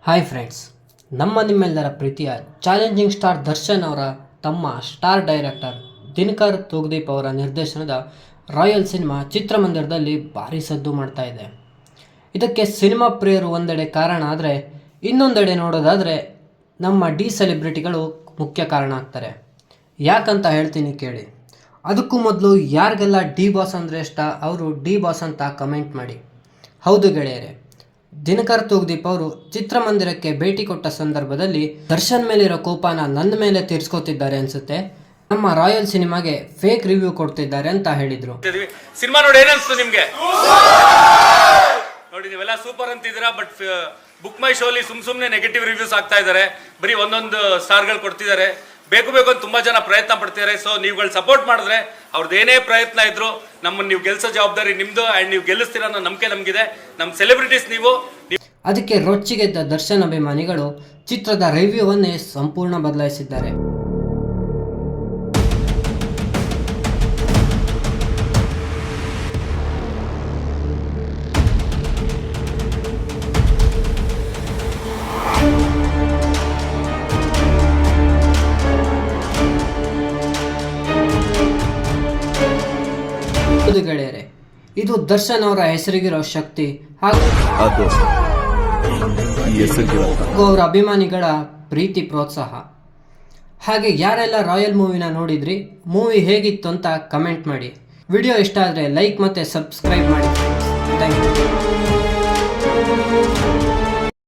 Hi friends, ನಿಮ್ಮೆಲ್ಲರ ಪ್ರೀತಿಯ challenging star Darshan ಅವರ ತಮ್ಮ ಸ್ಟಾರ್ ಡೈರೆಕ್ಟರ್ ದಿನಕರ್ ತೂಗುದೀಪ್ ಅವರ ನಿರ್ದೇಶನದ ರಾಯಲ್ ಸಿನಿಮಾ ಚಿತ್ರಮಂದಿರದಲ್ಲಿ ಭಾರಿ ಸದ್ದು ಮಾಡ್ತಾ ಇದೆ. ಇದಕ್ಕೆ ಸಿನಿಮಾ ಪ್ರಿಯರು ಒಂದೆಡೆ ಕಾರಣ ಆದರೆ, ಇನ್ನೊಂದೆಡೆ ನೋಡೋದಾದರೆ ನಮ್ಮ ಸೆಲೆಬ್ರಿಟಿಗಳು ಮುಖ್ಯ ಕಾರಣ ಆಗ್ತಾರೆ. ಯಾಕಂತ ಹೇಳ್ತೀನಿ ಕೇಳಿ. ಅದಕ್ಕೂ ಮೊದಲು ಯಾರಿಗೆಲ್ಲ ಬಾಸ್ ಅಂದರೆ ಇಷ್ಟ ಅವರು ಬಾಸ್ ಅಂತ ಕಮೆಂಟ್ ಮಾಡಿ. ಹೌದು ಗೆಳೆಯರೆ, ದಿನಕರ್ ತೂಗುದೀಪ್ ಅವರು ಚಿತ್ರಮಂದಿರಕ್ಕೆ ಭೇಟಿ ಕೊಟ್ಟ ಸಂದರ್ಭದಲ್ಲಿ ದರ್ಶನ್ ಮೇಲಿರೋ ಕೋಪನ ನನ್ನ ಮೇಲೆ ತೀರ್ಸ್ಕೊತಿದ್ದಾರೆ ಅನ್ಸುತ್ತೆ. ನಮ್ಮ ರಾಯಲ್ ಸಿನಿಮಾಗೆ ಫೇಕ್ ರಿವ್ಯೂ ಕೊಡ್ತಿದ್ದಾರೆ ಅಂತ ಹೇಳಿದ್ರು. ಸಿನಿಮಾ ನೋಡಿ ಏನಿಸ್ತು ನಿಮ್ಗೆ? ನೋಡಿ ನೀವೆಲ್ಲ ಸೂಪರ್ ಅಂತಿದ್ದೀರಾ, ಬಟ್ ಬುಕ್ ಮೈ ಶೋಲಿ ಸುಮ್ನೆ ನೆಗೆಟಿವ್ ರಿವ್ಯೂಸ್ ಆಗ್ತಾ ಇದ್ದಾರೆ. ಬರೀ ಒಂದೊಂದು ಸ್ಟಾರ್ಗಳು ಕೊಡ್ತಿದ್ದಾರೆ. ಬೇಕು ಅಂತ ತುಂಬಾ ಜನ ಪ್ರಯತ್ನ ಪಡ್ತಿದ್ದಾರೆ. ಸೊ ನೀವುಗಳು ಸಪೋರ್ಟ್ ಮಾಡಿದ್ರೆ ಅವ್ರದ್ದು ಏನೇ ಪ್ರಯತ್ನ ಇದ್ರು ನಮ್ಮನ್ನು ನೀವು ಗೆಲ್ಸೋ ಜವಾಬ್ದಾರಿ ನಿಮ್ದು. ಅಂಡ್ ನೀವು ಗೆಲ್ಲಿಸ್ತೀರ ಅನ್ನೋ ನಂಬಿಕೆ ನಮಗಿದೆ. ನಮ್ಮ ಸೆಲೆಬ್ರಿಟೀಸ್ ನೀವು. ಅದಕ್ಕೆ ರೊಚ್ಚಿಗೆದ್ದ ದರ್ಶನ್ ಅಭಿಮಾನಿಗಳು ಚಿತ್ರದ ರಿವ್ಯೂವನ್ನೇ ಸಂಪೂರ್ಣ ಬದಲಾಯಿಸಿದ್ದಾರೆ. ಗೆಳೆಯರೆ, ಇದು ದರ್ಶನ್ ಅವರ ಹೆಸರಿಗಿರೋ ಶಕ್ತಿ ಹಾಗೂ ಅವರ ಅಭಿಮಾನಿಗಳ ಪ್ರೀತಿ ಪ್ರೋತ್ಸಾಹ. ಹಾಗೆ ಯಾರೆಲ್ಲ ರಾಯಲ್ ಮೂವಿನ ನೋಡಿದ್ರಿ, ಮೂವಿ ಹೇಗಿತ್ತು ಅಂತ ಕಮೆಂಟ್ ಮಾಡಿ. ವಿಡಿಯೋ ಇಷ್ಟ ಆದರೆ ಲೈಕ್ ಮತ್ತು ಸಬ್ಸ್ಕ್ರೈಬ್ ಮಾಡಿ. Thank you.